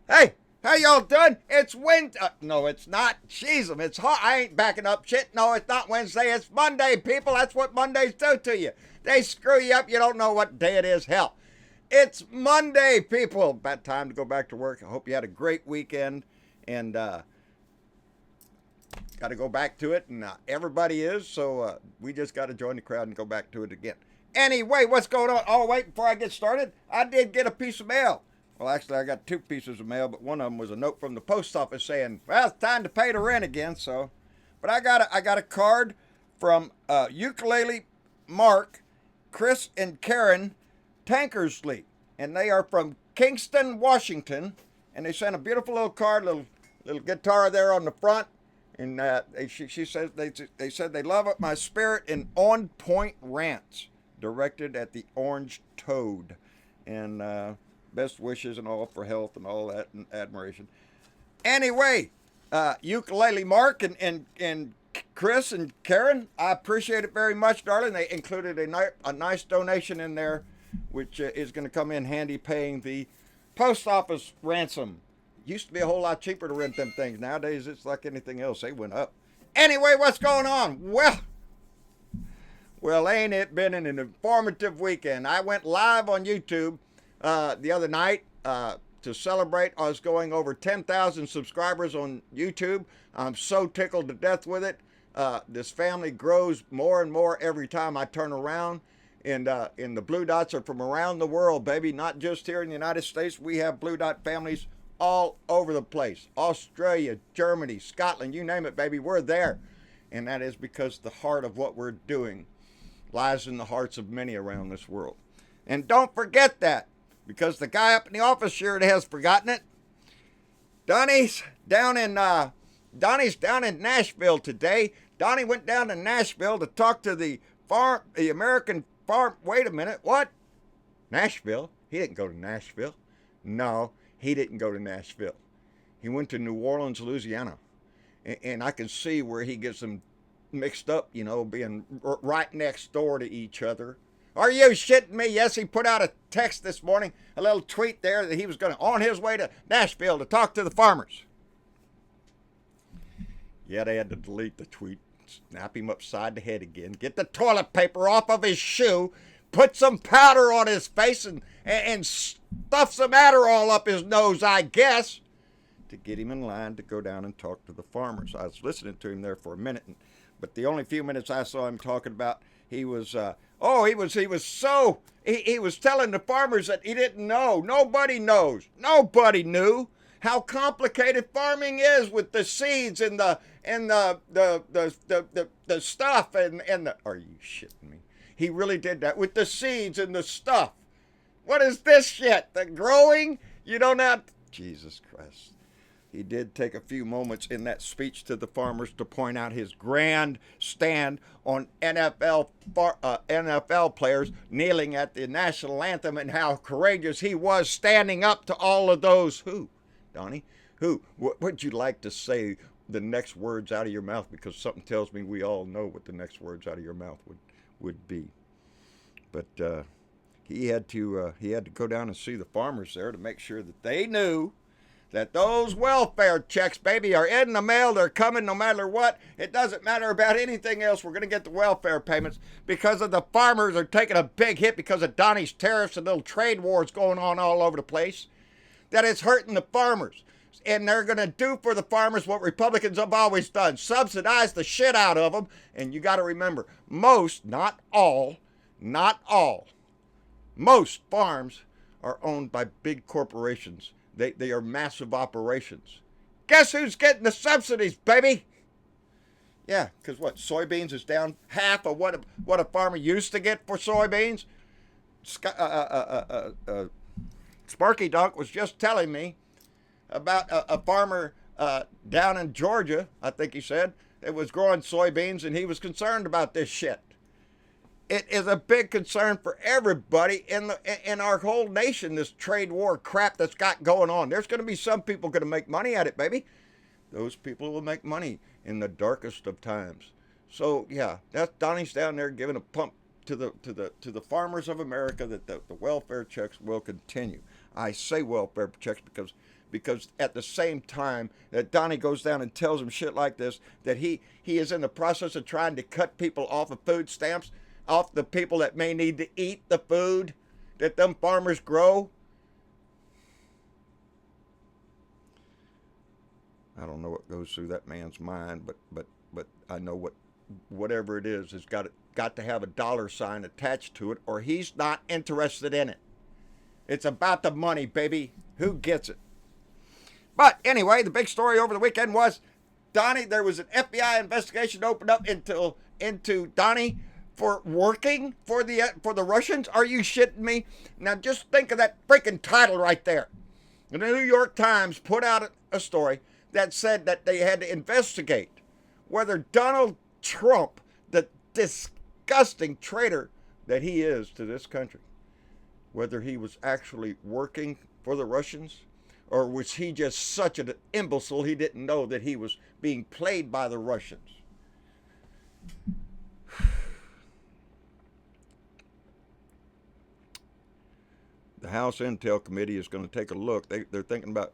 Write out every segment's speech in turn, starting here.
Hey, how y'all doing? It's Wednesday. No, it's not. Jeez, it's hot. I ain't backing up shit. No, it's not Wednesday. It's Monday, people. That's what Mondays do to you. They screw you up. You don't know what day it is. Hell, it's Monday, people. About time to go back to work. I hope you had a great weekend. And got to go back to it. And everybody is. So we just got to join the crowd and go back to it again. Anyway, what's going on? Oh, wait, before I get started, I did get a piece of mail. Well, actually, I got two pieces of mail, but one of them was a note from the post office saying, "Well, it's time to pay the rent again." So, but I got a card from Ukulele Mark, Chris, and Karen Tankersley, and they are from Kingston, Washington, and they sent a beautiful little card, little guitar there on the front, and she says they said they love it, my spirit in on point rants directed at the Orange Toad, and best wishes and all for health and all that and admiration. Anyway, Ukulele Mark and Chris and Karen, I appreciate it very much, darling. They included a nice donation in there, which is going to come in handy paying the post office ransom. Used to be a whole lot cheaper to rent them things. Nowadays, it's like anything else. They went up. Anyway, what's going on? Well, ain't it been an informative weekend? I went live on YouTube the other night to celebrate us going over 10,000 subscribers on YouTube. I'm so tickled to death with it. This family grows more and more every time I turn around. And the Blue Dots are from around the world, baby, not just here in the United States. We have Blue Dot families all over the place. Australia, Germany, Scotland, you name it, baby, we're there. And that is because the heart of what we're doing lies in the hearts of many around this world. And don't forget that, because the guy up in the office sure has forgotten it. Donnie's down in Nashville today. Donnie went down to Nashville to talk to the American farm. Wait a minute, what? Nashville? He didn't go to Nashville. No, he didn't go to Nashville. He went to New Orleans, Louisiana, and I can see where he gets them mixed up. Being right next door to each other. Are you shitting me? Yes, he put out a text this morning, a little tweet there that he was going on his way to Nashville to talk to the farmers. Yeah, they had to delete the tweet, snap him upside the head again, get the toilet paper off of his shoe, put some powder on his face, and stuff some Adderall up his nose, I guess, to get him in line to go down and talk to the farmers. I was listening to him there for a minute, but the only few minutes I saw him talking about, he was telling the farmers that he didn't know. Nobody knows. Nobody knew how complicated farming is with the seeds and the stuff and the. Are you shitting me? He really did that with the seeds and the stuff. What is this shit? The growing? You don't have. Jesus Christ. He did take a few moments in that speech to the farmers to point out his grand stand on NFL players kneeling at the national anthem and how courageous he was standing up to all of those who, Donnie, who, what would you like to say the next words out of your mouth? Because something tells me we all know what the next words out of your mouth would be. But he had to go down and see the farmers there to make sure that they knew that those welfare checks, baby, are in the mail. They're coming no matter what. It doesn't matter about anything else. We're going to get the welfare payments because of the farmers are taking a big hit because of Donnie's tariffs and little trade wars going on all over the place. That it's hurting the farmers. And they're going to do for the farmers what Republicans have always done, subsidize the shit out of them. And you got to remember, most, not all, most farms are owned by big corporations. They are massive operations. Guess who's getting the subsidies, baby? Yeah, because what? Soybeans is down half of what a farmer used to get for soybeans. Sparky Dunk was just telling me about a farmer down in Georgia, I think he said, that was growing soybeans, and he was concerned about this shit. It is a big concern for everybody in our whole nation, this trade war crap that's got going on. There's going to be some people going to make money at it, baby. Those people will make money in the darkest of times. So yeah, that's Donnie's down there giving a pump to the farmers of America that the welfare checks will continue. I say welfare checks because at the same time that Donnie goes down and tells him shit like this, that he is in the process of trying to cut people off of food stamps, off the people that may need to eat the food that them farmers grow. I don't know what goes through that man's mind, but I know whatever it is has got to have a dollar sign attached to it, or he's not interested in it. It's about the money, baby. Who gets it? But anyway, the big story over the weekend was Donnie. There was an FBI investigation opened up into Donnie for working for the Russians. Are you shitting me? Now just think of that freaking title right there. The New York Times put out a story that said that they had to investigate whether Donald Trump, the disgusting traitor that he is to this country, whether he was actually working for the Russians, or was he just such an imbecile he didn't know that he was being played by the Russians? The House Intel Committee is going to take a look. They're thinking about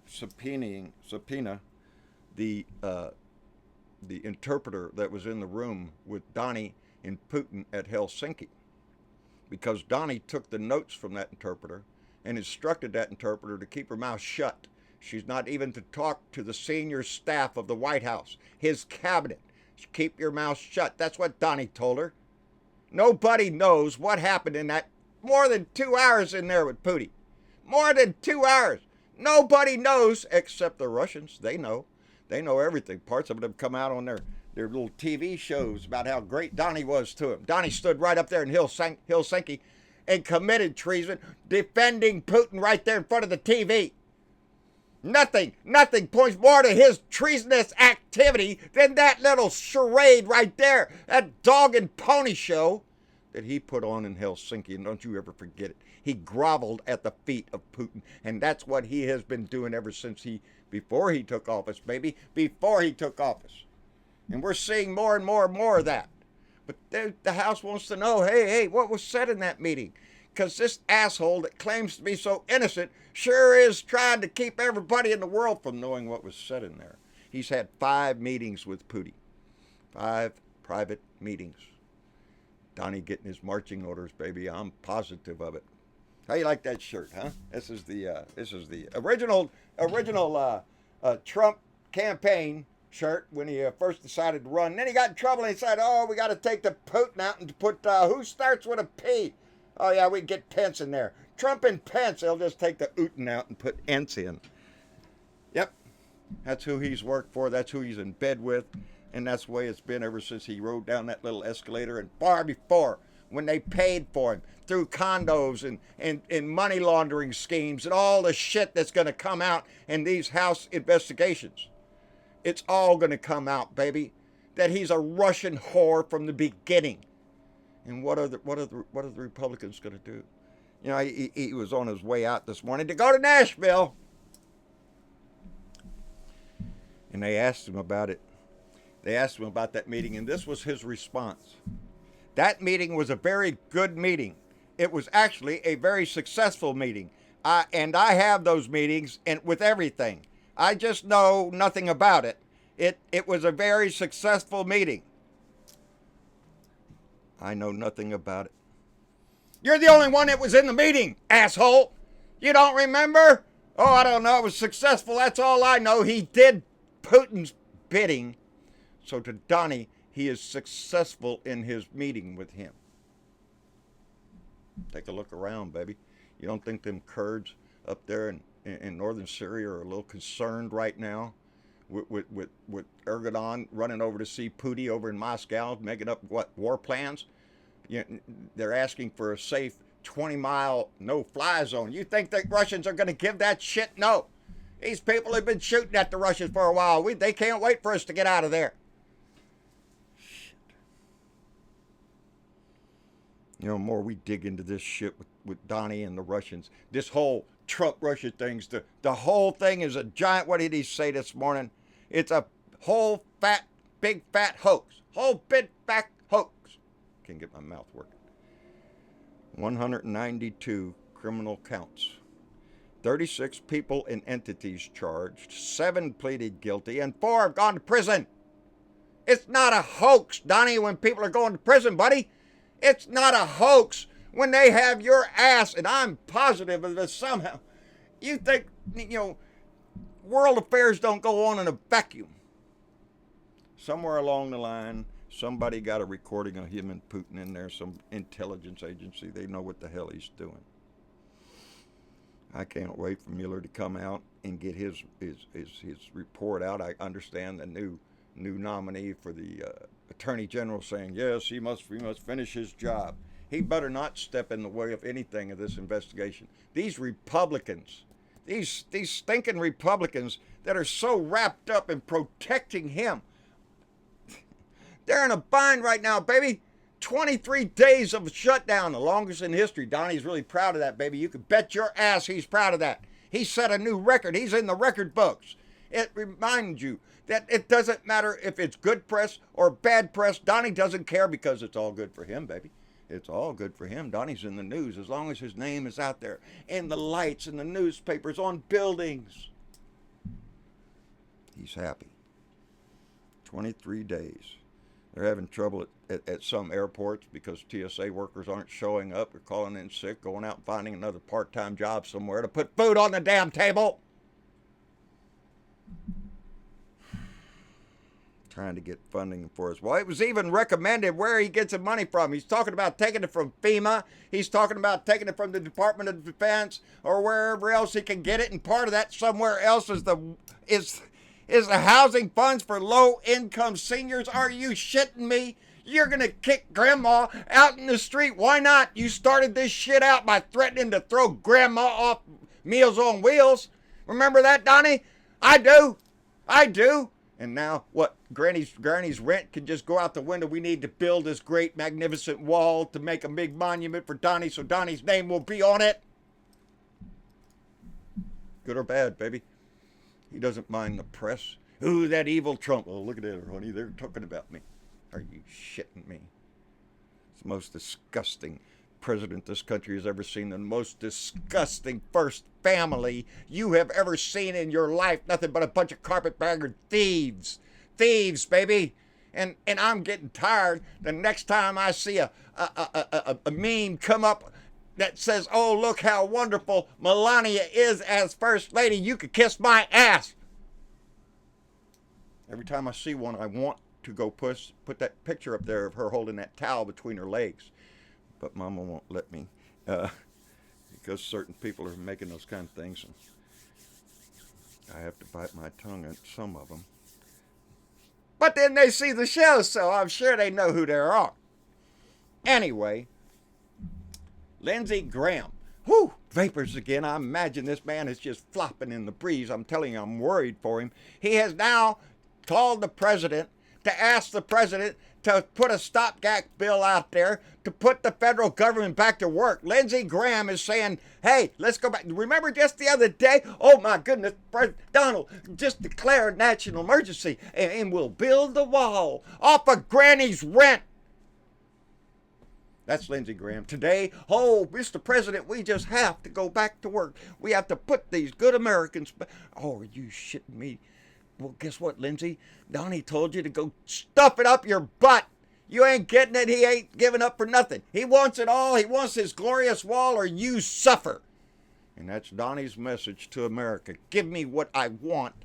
subpoena the interpreter that was in the room with Donnie and Putin at Helsinki, because Donnie took the notes from that interpreter and instructed that interpreter to keep her mouth shut. She's not even to talk to the senior staff of the White House, his cabinet. Keep your mouth shut. That's what Donnie told her. Nobody knows what happened in that more than 2 hours in there with Putin. More than 2 hours. Nobody knows except the Russians. They know. They know everything. Parts of it have come out on their little TV shows about how great Donnie was to him. Donnie stood right up there in Helsinki and committed treason, defending Putin right there in front of the TV. Nothing points more to his treasonous activity than that little charade right there, that dog and pony show that he put on in Helsinki. And don't you ever forget it. He groveled at the feet of Putin, and that's what he has been doing ever since before he took office, baby, before he took office. And we're seeing more and more and more of that. But the House wants to know, hey, what was said in that meeting? Because this asshole that claims to be so innocent sure is trying to keep everybody in the world from knowing what was said in there. He's had 5 meetings with Putin. 5 private meetings. Donnie getting his marching orders, baby. I'm positive of it. How you like that shirt, huh? This is the original Trump campaign shirt when he first decided to run. And then he got in trouble and he said, we got to take the Putin out and put, who starts with a P? Oh, yeah, we can get Pence in there. Trump and Pence, they'll just take the Uten out and put Ence in. Yep, that's who he's worked for. That's who he's in bed with. And that's the way it's been ever since he rode down that little escalator, and far before, when they paid for him through condos and money laundering schemes and all the shit that's going to come out in these House investigations. It's all going to come out, baby, that he's a Russian whore from the beginning. And what are the Republicans going to do? You know, he was on his way out this morning to go to Nashville. And they asked him about it. They asked him about that meeting, and this was his response. That meeting was a very good meeting. It was actually a very successful meeting. And I have those meetings and with everything. I just know nothing about it. It was a very successful meeting. I know nothing about it. You're the only one that was in the meeting, asshole. You don't remember? Oh, I don't know. It was successful. That's all I know. He did Putin's bidding. So to Donnie, he is successful in his meeting with him. Take a look around, baby. You don't think them Kurds up there in northern Syria are a little concerned right now with Erdogan running over to see Putin over in Moscow, making up war plans? They're asking for a safe 20-mile no-fly zone. You think the Russians are going to give that shit? No. These people have been shooting at the Russians for a while. They can't wait for us to get out of there. You know, the more we dig into this shit with Donnie and the Russians, this whole Trump-Russia things, the whole thing is a giant, what did he say this morning? It's a whole big fat hoax. Whole big fat hoax. Can't get my mouth working. 192 criminal counts 36 people and entities charged, 7 pleaded guilty, and 4 have gone to prison. It's not a hoax, Donnie, when people are going to prison, buddy. It's not a hoax when they have your ass, and I'm positive of this somehow. You think, world affairs don't go on in a vacuum. Somewhere along the line, somebody got a recording of him and Putin in there, some intelligence agency. They know what the hell he's doing. I can't wait for Mueller to come out and get his report out. I understand the new nominee for the attorney general saying, yes, he must finish his job. He better not step in the way of anything of this investigation. These Republicans, these stinking Republicans that are so wrapped up in protecting him, they're in a bind right now, baby. 23 days of shutdown, the longest in history. Donnie's really proud of that, baby. You can bet your ass he's proud of that. He set a new record. He's in the record books. It reminds you that it doesn't matter if it's good press or bad press. Donnie doesn't care because it's all good for him, baby. It's all good for him. Donnie's in the news as long as his name is out there in the lights, in the newspapers, on buildings. He's happy. 23 days. They're having trouble at some airports because TSA workers aren't showing up or calling in sick, going out and finding another part-time job somewhere to put food on the damn table. Trying to get funding for us. Well, it was even recommended where he gets the money from. He's talking about taking it from FEMA. He's talking about taking it from the Department of Defense or wherever else he can get it. And part of that somewhere else is the housing funds for low-income seniors. Are you shitting me? You're going to kick grandma out in the street. Why not? You started this shit out by threatening to throw grandma off Meals on Wheels. Remember that, Donnie? I do. And now what? Granny's rent can just go out the window. We need to build this great, magnificent wall to make a big monument for Donnie so Donnie's name will be on it. Good or bad, baby. He doesn't mind the press. Ooh, that evil Trump. Oh, look at that, honey. They're talking about me. Are you shitting me? It's the most disgusting president this country has ever seen. The most disgusting first family you have ever seen in your life. Nothing but a bunch of carpetbagger thieves. Thieves, baby. And I'm getting tired. The next time I see a meme come up that says, oh, look how wonderful Melania is as First Lady. You could kiss my ass. Every time I see one, I want to go put that picture up there of her holding that towel between her legs. But Mama won't let me because certain people are making those kind of things. And I have to bite my tongue at some of them. But then they see the show, so I'm sure they know who they are. Anyway, Lindsey Graham. Whew, vapors again. I imagine this man is just flopping in the breeze. I'm telling you, I'm worried for him. He has now called the president to ask the president to put a stopgap bill out there to put the federal government back to work. Lindsey Graham is saying, hey, let's go back. Remember just the other day? Oh, my goodness, President Donald just declared national emergency and we'll build the wall off of Granny's rent. That's Lindsey Graham. Today, oh, Mr. President, we just have to go back to work. We have to put these good Americans back. Oh, are you shitting me? Well, guess what, Lindsey? Donnie told you to go stuff it up your butt. You ain't getting it. He ain't giving up for nothing. He wants it all. He wants his glorious wall or you suffer. And that's Donnie's message to America. Give me what I want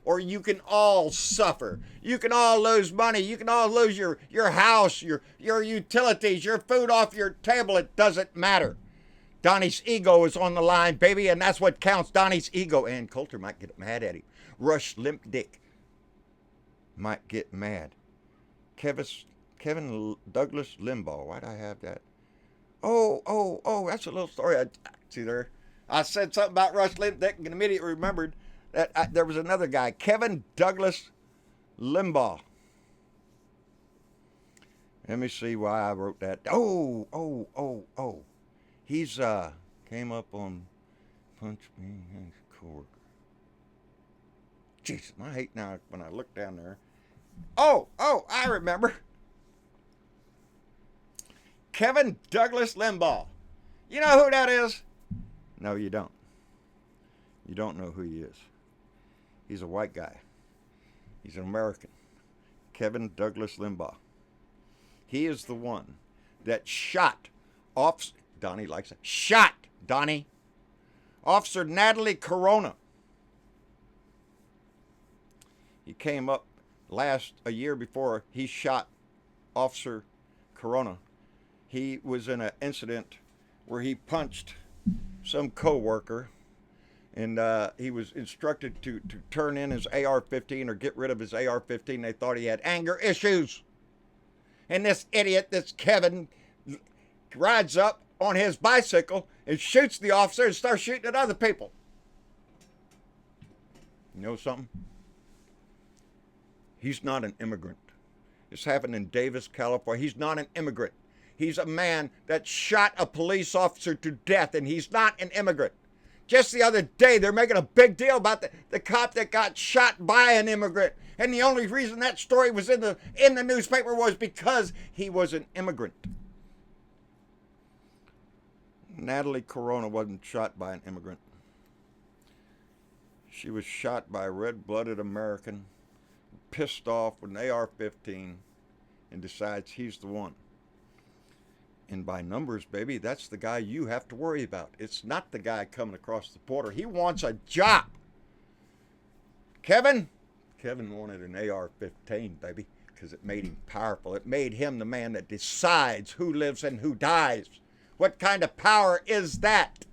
or you can all suffer. You can all lose money. You can all lose your house, your utilities, your food off your table. It doesn't matter. Donnie's ego is on the line, baby, and that's what counts, Donnie's ego. And Coulter might get mad at him. Rush Limp Dick might get mad. Kevin Douglas Limbaugh. Why'd I have that? Oh, that's a little story. See there? I said something about Rush Limp Dick and immediately remembered that there was another guy, Kevin Douglas Limbaugh. Let me see why I wrote that. Oh. He's came up on Punch Me and Coworker. Jeez, I hate now when I look down there. Oh, I remember. Kevin Douglas Limbaugh. You know who that is? No, you don't. You don't know who he is. He's a white guy. He's an American. Kevin Douglas Limbaugh. He is the one that shot Donnie likes it. Shot, Donnie. Officer Natalie Corona. He came up a year before he shot Officer Corona. He was in an incident where he punched some co-worker, and he was instructed to turn in his AR-15 or get rid of his AR-15. They thought he had anger issues. And this idiot, this Kevin, rides up on his bicycle and shoots the officer and starts shooting at other people. You know something? He's not an immigrant. This happened in Davis, California. He's not an immigrant. He's a man that shot a police officer to death, and he's not an immigrant. Just the other day, they're making a big deal about the cop that got shot by an immigrant. And the only reason that story was in the newspaper was because he was an immigrant. Natalie Corona wasn't shot by an immigrant. She was shot by a red-blooded American, pissed off with an AR-15, and decides he's the one. And by numbers, baby, that's the guy you have to worry about. It's not the guy coming across the border. He wants a job. Kevin wanted an AR-15, baby, because it made him powerful. It made him the man that decides who lives and who dies. What kind of power is that?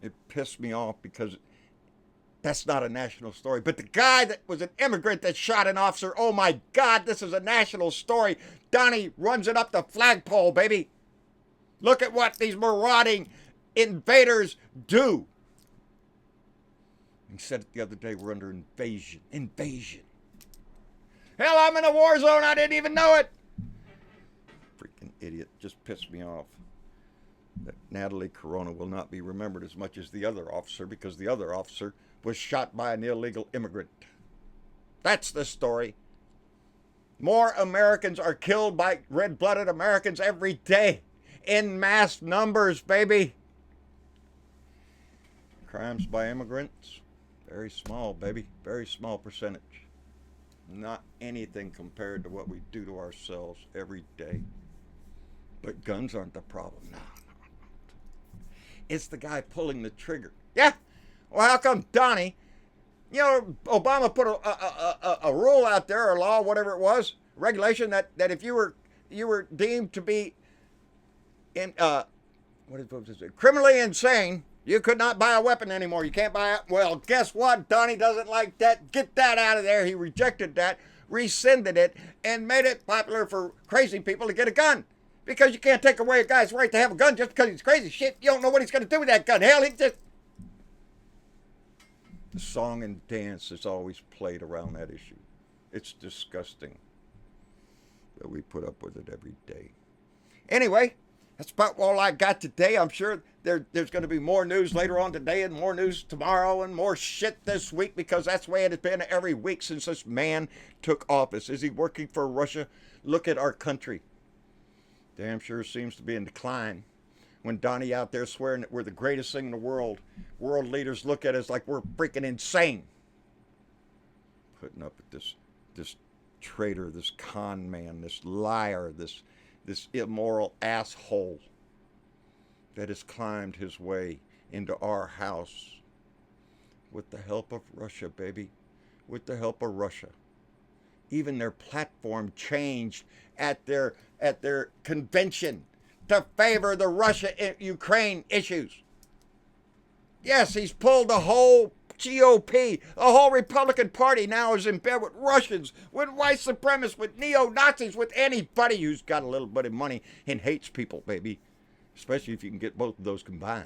It pissed me off because that's not a national story. But the guy that was an immigrant that shot an officer, oh my God, this is a national story. Donnie runs it up the flagpole, baby. Look at what these marauding invaders do. He said it the other day, we're under invasion. Invasion. Hell, I'm in a war zone. I didn't even know it. Freaking idiot. Just pissed me off. That Natalie Corona will not be remembered as much as the other officer because the other officer was shot by an illegal immigrant. That's the story. More Americans are killed by red-blooded Americans every day. In mass numbers, baby. Crimes by immigrants, very small, baby. Very small percentage. Not anything compared to what we do to ourselves every day. But guns aren't the problem. No. It's the guy pulling the trigger. Yeah. Well, how come Donnie, Obama put a rule out there, or law, whatever it was, regulation that if you were deemed to be criminally insane, you could not buy a weapon anymore. You can't buy it. Well, guess what? Donnie doesn't like that. Get that out of there. He rejected that, rescinded it, and made it popular for crazy people to get a gun. Because you can't take away a guy's right to have a gun just because he's crazy. Shit, you don't know what he's going to do with that gun. Hell, he just... The song and dance is always played around that issue. It's disgusting. But we put up with it every day. Anyway, that's about all I got today. I'm sure there's going to be more news later on today and more news tomorrow and more shit this week because that's the way it has been every week since this man took office. Is he working for Russia? Look at our country. Damn sure seems to be in decline. When Donnie out there swearing that we're the greatest thing in the world, world leaders look at us like we're freaking insane. Putting up with this traitor, this con man, this liar, this immoral asshole that has climbed his way into our house with the help of Russia, baby. With the help of Russia. Even their platform changed at their convention to favor the Russia-Ukraine issues. Yes, he's pulled the whole GOP, the whole Republican Party now is in bed with Russians, with white supremacists, with neo-Nazis, with anybody who's got a little bit of money and hates people, baby. Especially if you can get both of those combined.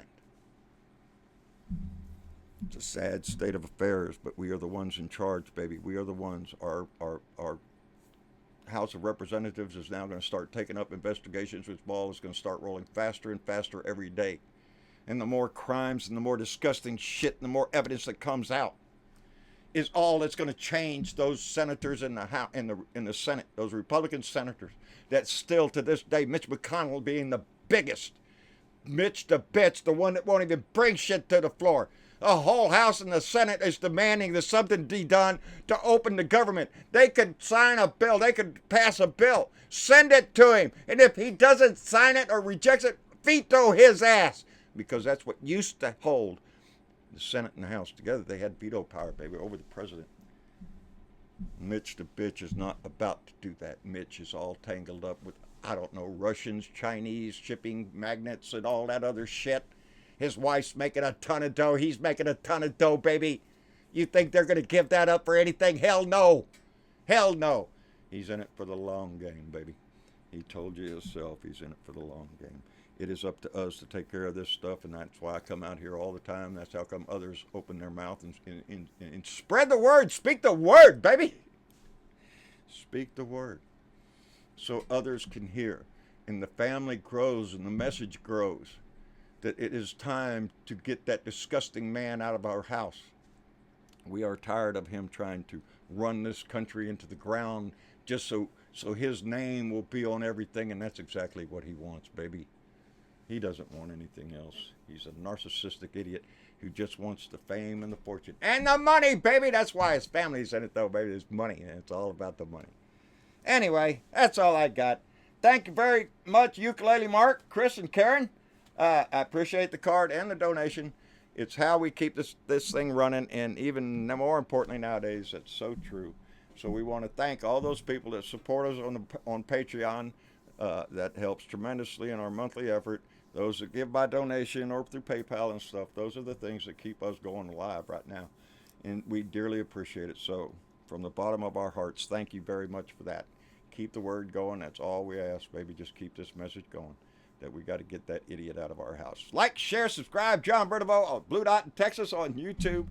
It's a sad state of affairs, but we are the ones in charge, baby. We are the ones. Our House of Representatives is now going to start taking up investigations, which ball is going to start rolling faster and faster every day. And the more crimes and the more disgusting shit and the more evidence that comes out is all that's going to change those senators in the House, in the Senate, those Republican senators that still to this day, Mitch McConnell being the biggest Mitch the bitch, the one that won't even bring shit to the floor. The whole House and the Senate is demanding that something be done to open the government. They could sign a bill. They could pass a bill. Send it to him. And if he doesn't sign it or rejects it, veto his ass. Because that's what used to hold the Senate and the House together. They had veto power, baby, over the president. Mitch the bitch is not about to do that. Mitch is all tangled up with, I don't know, Russians, Chinese, shipping magnates, and all that other shit. His wife's making a ton of dough. He's making a ton of dough, baby. You think they're going to give that up for anything? Hell no. Hell no. He's in it for the long game, baby. He told you himself he's in it for the long game. It is up to us to take care of this stuff, and that's why I come out here all the time. That's how come others open their mouth and spread the word. Speak the word, baby. Speak the word so others can hear, and the family grows and the message grows that it is time to get that disgusting man out of our house. We are tired of him trying to run this country into the ground just so his name will be on everything, and that's exactly what he wants, baby. He doesn't want anything else. He's a narcissistic idiot who just wants the fame and the fortune. And the money, baby! That's why his family's in it, though, baby. There's money, and it's all about the money. Anyway, that's all I got. Thank you very much, Ukulele Mark, Chris, and Karen. I appreciate the card and the donation. It's how we keep this thing running, and even more importantly nowadays, that's so true. So we want to thank all those people that support us on Patreon. That helps tremendously in our monthly effort. Those that give by donation or through PayPal and stuff, those are the things that keep us going live right now. And we dearly appreciate it. So from the bottom of our hearts, thank you very much for that. Keep the word going. That's all we ask, baby. Just keep this message going, that we got to get that idiot out of our house. Like, share, subscribe. John Bertavo on Blue Dot in Texas on YouTube.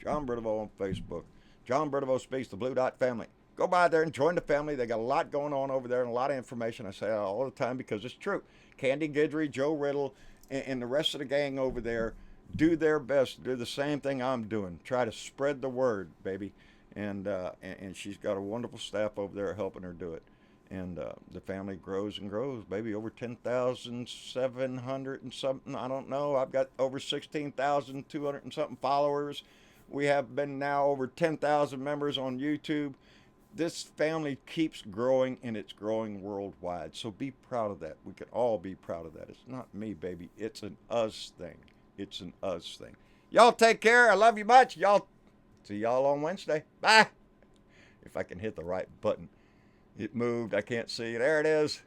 John Bertavo on Facebook. John Bertavo Speaks, the Blue Dot family. Go by there and join the family. They got a lot going on over there and a lot of information. I say that all the time because it's true. Candy Guidry, Joe Riddle, and the rest of the gang over there do their best to do the same thing I'm doing. Try to spread the word, baby. And she's got a wonderful staff over there helping her do it. And the family grows and grows, baby. Over 10,700 and something. I don't know. I've got over 16,200 and something followers. We have been now over 10,000 members on YouTube. This family keeps growing, and it's growing worldwide. So be proud of that. We can all be proud of that. It's not me, baby. It's an us thing. It's an us thing. Y'all take care. I love you much. Y'all see y'all on Wednesday. Bye. If I can hit the right button. It moved. I can't see. There it is.